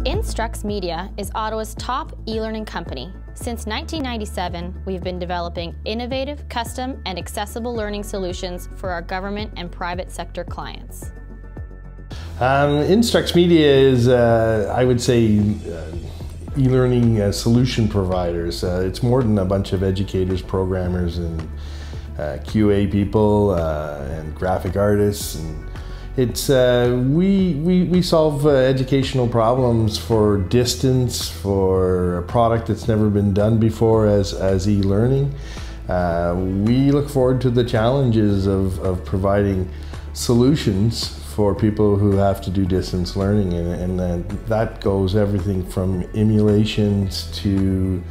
Instrux Media is Ottawa's top e-learning company. Since 1997, we've been developing innovative, custom, and accessible learning solutions for our government and private sector clients. Instrux Media is, I would say, e-learning solution providers. It's more than a bunch of educators, programmers, and QA people, and graphic artists. And it's we solve educational problems for distance, for a product that's never been done before as e-learning. We look forward to the challenges of providing solutions for people who have to do distance learning, and that goes everything from emulations to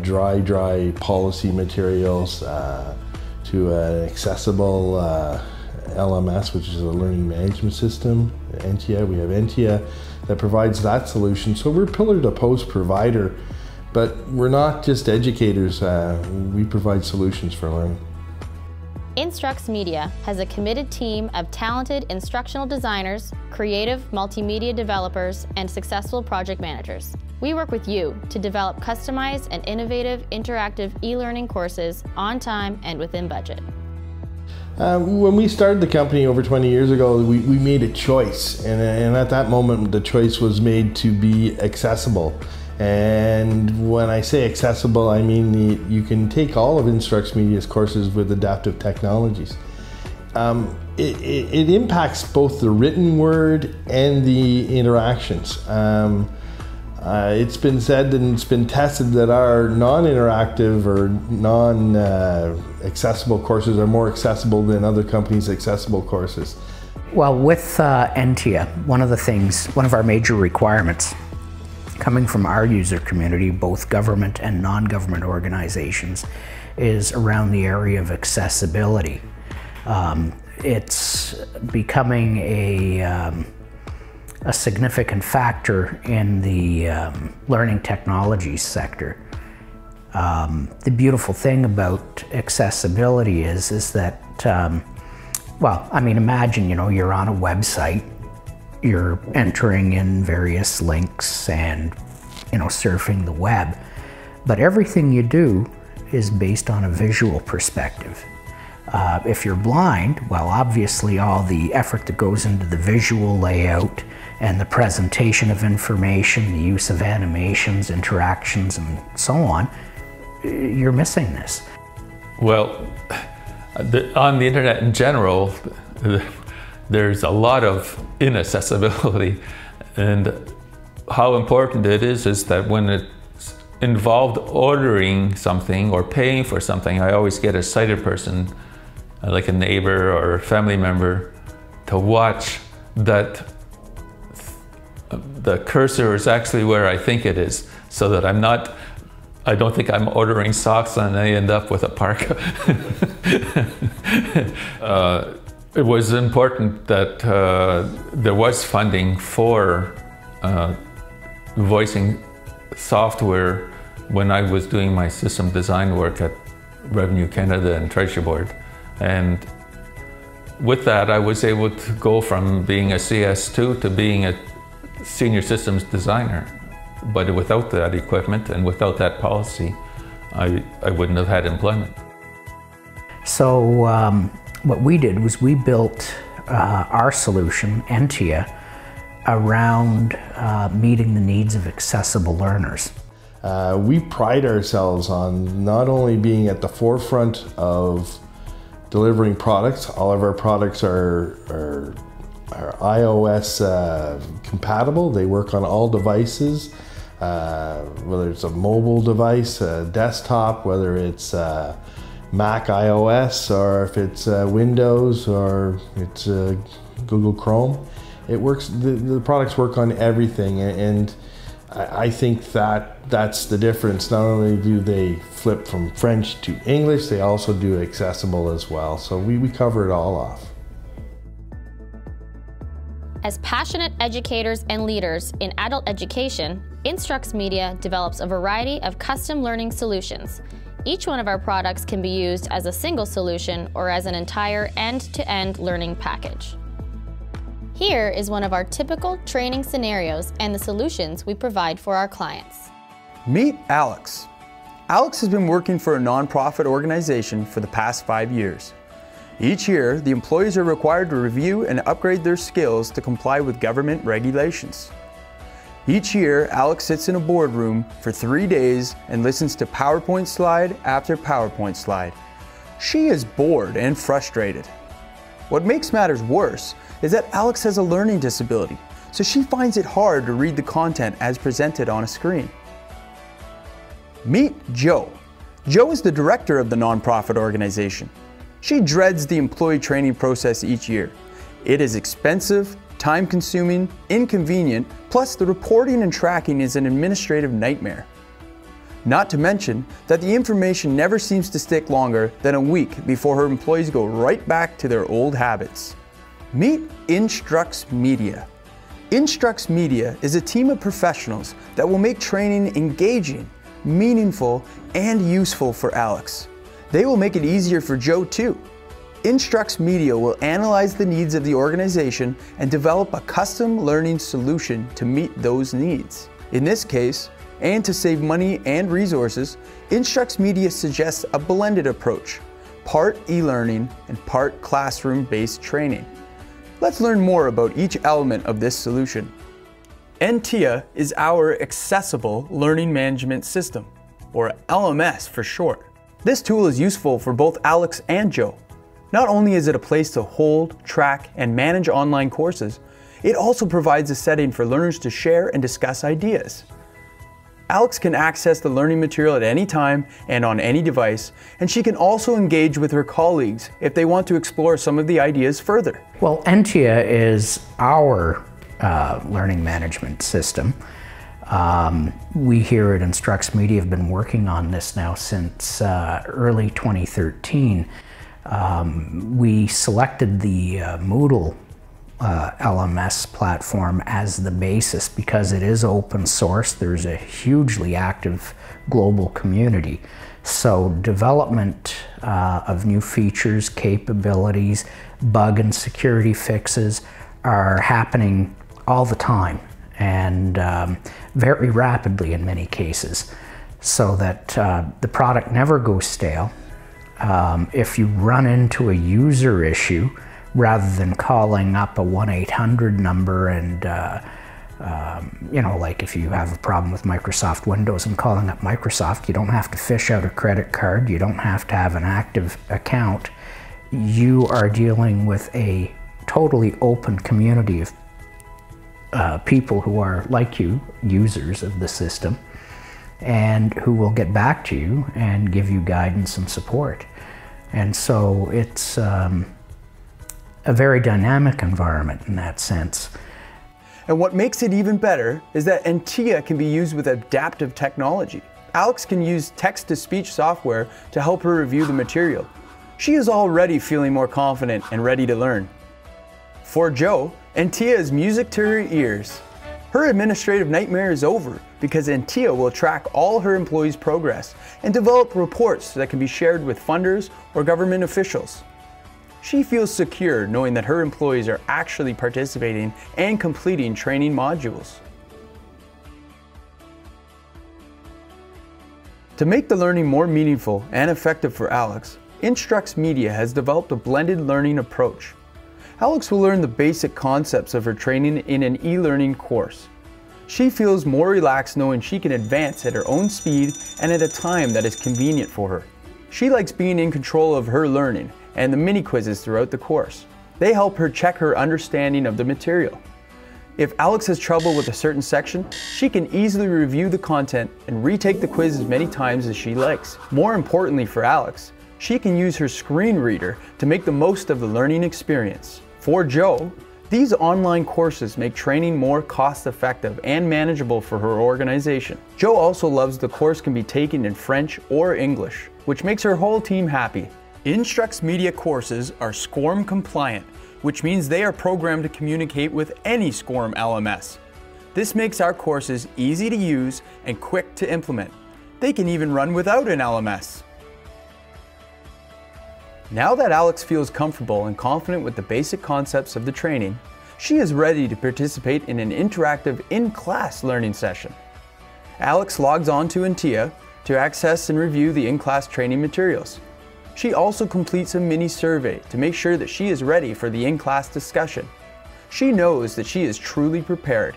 dry policy materials to an accessible LMS, which is a learning management system, Entia. We have Entia that provides that solution. So we're pillar to post provider, but we're not just educators. We provide solutions for learning. Instrux Media has a committed team of talented instructional designers, creative multimedia developers, and successful project managers. We work with you to develop customized and innovative interactive e-learning courses on time and within budget. When we started the company over 20 years ago, we made a choice, and at that moment the choice was made to be accessible. And when I say accessible, I mean you can take all of Instrux Media's courses with adaptive technologies. It impacts both the written word and the interactions. It's been said and it's been tested that our non-interactive or non-accessible courses are more accessible than other companies' accessible courses. Well, with Entia, one of our major requirements coming from our user community, both government and non-government organizations, is around the area of accessibility. It's becoming a significant factor in the learning technologies sector. The beautiful thing about accessibility is that, well, I mean, imagine, you're on a website, you're entering in various links and, surfing the web, but everything you do is based on a visual perspective. If you're blind, well, obviously all the effort that goes into the visual layout and the presentation of information, the use of animations, interactions, and so on, you're missing this. Well, on the internet in general, there's a lot of inaccessibility, and how important it is that when it's involved ordering something or paying for something, I always get a sighted person, like a neighbor or a family member, to watch that the cursor is actually where I think it is, so that I don't think I'm ordering socks and I end up with a parka. It was important that there was funding for voicing software when I was doing my system design work at Revenue Canada and Treasury Board. And with that, I was able to go from being a CS2 to being a senior systems designer. But without that equipment and without that policy, I wouldn't have had employment. So what we did was we built our solution, Entia, around meeting the needs of accessible learners. We pride ourselves on not only being at the forefront of delivering products. All of our products are iOS compatible. They work on all devices, whether it's a mobile device, a desktop, whether it's Mac iOS, or if it's Windows, or it's Google Chrome. It works. The products work on everything, and I think that's the difference. Not only do they flip from French to English, they also do accessible as well. So we cover it all off. As passionate educators and leaders in adult education, Instrux Media develops a variety of custom learning solutions. Each one of our products can be used as a single solution or as an entire end-to-end learning package. Here is one of our typical training scenarios and the solutions we provide for our clients. Meet Alex. Alex has been working for a nonprofit organization for the past 5 years. Each year, the employees are required to review and upgrade their skills to comply with government regulations. Each year, Alex sits in a boardroom for 3 days and listens to PowerPoint slide after PowerPoint slide. She is bored and frustrated. What makes matters worse is that Alex has a learning disability, so she finds it hard to read the content as presented on a screen. Meet Joe. Joe is the director of the nonprofit organization. She dreads the employee training process each year. It is expensive, time-consuming, inconvenient, plus the reporting and tracking is an administrative nightmare. Not to mention that the information never seems to stick longer than a week before her employees go right back to their old habits. Meet Instrux Media. Instrux Media is a team of professionals that will make training engaging, meaningful, and useful for Alex. They will make it easier for Joe too. Instrux Media will analyze the needs of the organization and develop a custom learning solution to meet those needs. In this case, and to save money and resources, Instrux Media suggests a blended approach, part e-learning and part classroom-based training. Let's learn more about each element of this solution. NTIA is our Accessible Learning Management System, or LMS for short. This tool is useful for both Alex and Joe. Not only is it a place to hold, track, and manage online courses, it also provides a setting for learners to share and discuss ideas. Alex can access the learning material at any time and on any device, and she can also engage with her colleagues if they want to explore some of the ideas further. Well, NTIA is our learning management system. We here at Instrux Media have been working on this now since early 2013. We selected the Moodle LMS platform as the basis because it is open source. There's a hugely active global community. So development of new features, capabilities, bug and security fixes are happening all the time and very rapidly in many cases, so that the product never goes stale. If you run into a user issue, rather than calling up a 1-800 number and, you know, like if you have a problem with Microsoft Windows and calling up Microsoft, you don't have to fish out a credit card, you don't have to have an active account. You are dealing with a totally open community of people who are like you, users of the system, and who will get back to you and give you guidance and support. And so it's a very dynamic environment in that sense. And what makes it even better is that NTIA can be used with adaptive technology. Alex can use text-to-speech software to help her review the material. She is already feeling more confident and ready to learn. For Joe, NTIA is music to her ears. Her administrative nightmare is over because NTIA will track all her employees' progress and develop reports that can be shared with funders or government officials. She feels secure knowing that her employees are actually participating and completing training modules. To make the learning more meaningful and effective for Alex, Instrux Media has developed a blended learning approach. Alex will learn the basic concepts of her training in an e-learning course. She feels more relaxed knowing she can advance at her own speed and at a time that is convenient for her. She likes being in control of her learning and the mini quizzes throughout the course. They help her check her understanding of the material. If Alex has trouble with a certain section, she can easily review the content and retake the quiz as many times as she likes. More importantly for Alex, she can use her screen reader to make the most of the learning experience. For Joe, these online courses make training more cost-effective and manageable for her organization. Joe also loves the course can be taken in French or English, which makes her whole team happy. Instrux Media courses are SCORM compliant, which means they are programmed to communicate with any SCORM LMS. This makes our courses easy to use and quick to implement. They can even run without an LMS. Now that Alex feels comfortable and confident with the basic concepts of the training, She is ready to participate in an interactive in-class learning session. Alex logs on to Intia to access and review the in-class training materials. She also completes a mini survey to make sure that she is ready for the in-class discussion. She knows that she is truly prepared.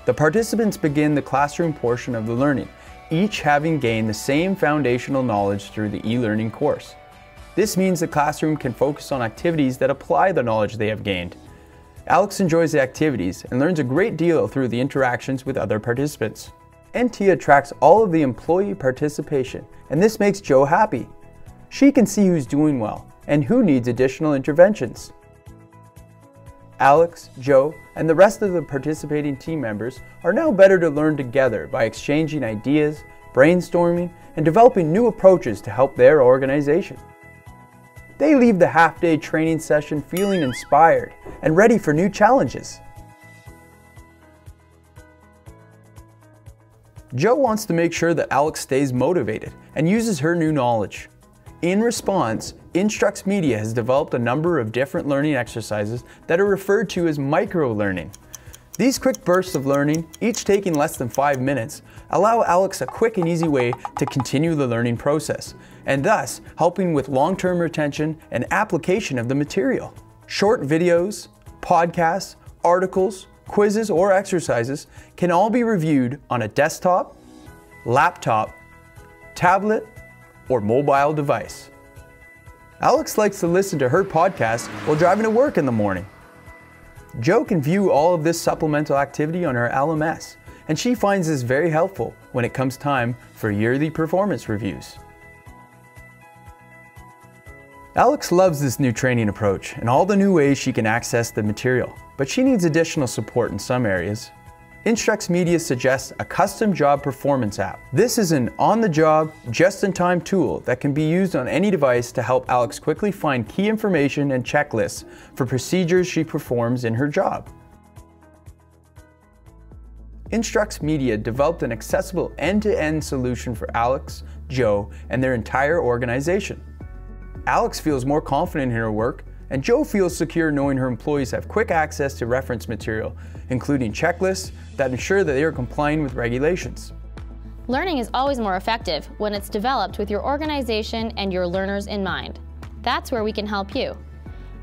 The participants begin the classroom portion of the learning, each having gained the same foundational knowledge through the e-learning course. This means the classroom can focus on activities that apply the knowledge they have gained. Alex enjoys the activities and learns a great deal through the interactions with other participants. Intia tracks all of the employee participation, and this makes Joe happy. She can see who's doing well and who needs additional interventions. Alex, Joe, and the rest of the participating team members are now better to learn together by exchanging ideas, brainstorming, and developing new approaches to help their organization. They leave the half-day training session feeling inspired and ready for new challenges. Joe wants to make sure that Alex stays motivated and uses her new knowledge. In response, Instrux Media has developed a number of different learning exercises that are referred to as micro-learning. These quick bursts of learning, each taking less than 5 minutes, allow Alex a quick and easy way to continue the learning process, and thus helping with long-term retention and application of the material. Short videos, podcasts, articles, quizzes, or exercises can all be reviewed on a desktop, laptop, tablet, or mobile device. Alex likes to listen to her podcast while driving to work in the morning. Joe can view all of this supplemental activity on her LMS, and she finds this very helpful when it comes time for yearly performance reviews. Alex loves this new training approach and all the new ways she can access the material, but she needs additional support in some areas. Instrux Media suggests a custom job performance app. This is an on-the-job, just-in-time tool that can be used on any device to help Alex quickly find key information and checklists for procedures she performs in her job. Instrux Media developed an accessible end-to-end solution for Alex, Joe, and their entire organization. Alex feels more confident in her work, and Joe feels secure knowing her employees have quick access to reference material, including checklists that ensure that they are complying with regulations. Learning is always more effective when it's developed with your organization and your learners in mind. That's where we can help you.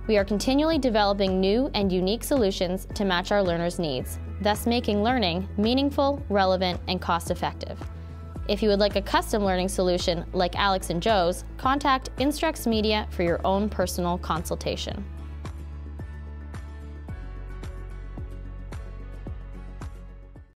We are continually developing new and unique solutions to match our learners' needs, thus making learning meaningful, relevant, and cost-effective. If you would like a custom learning solution like Alex and Joe's, contact Instrux Media for your own personal consultation.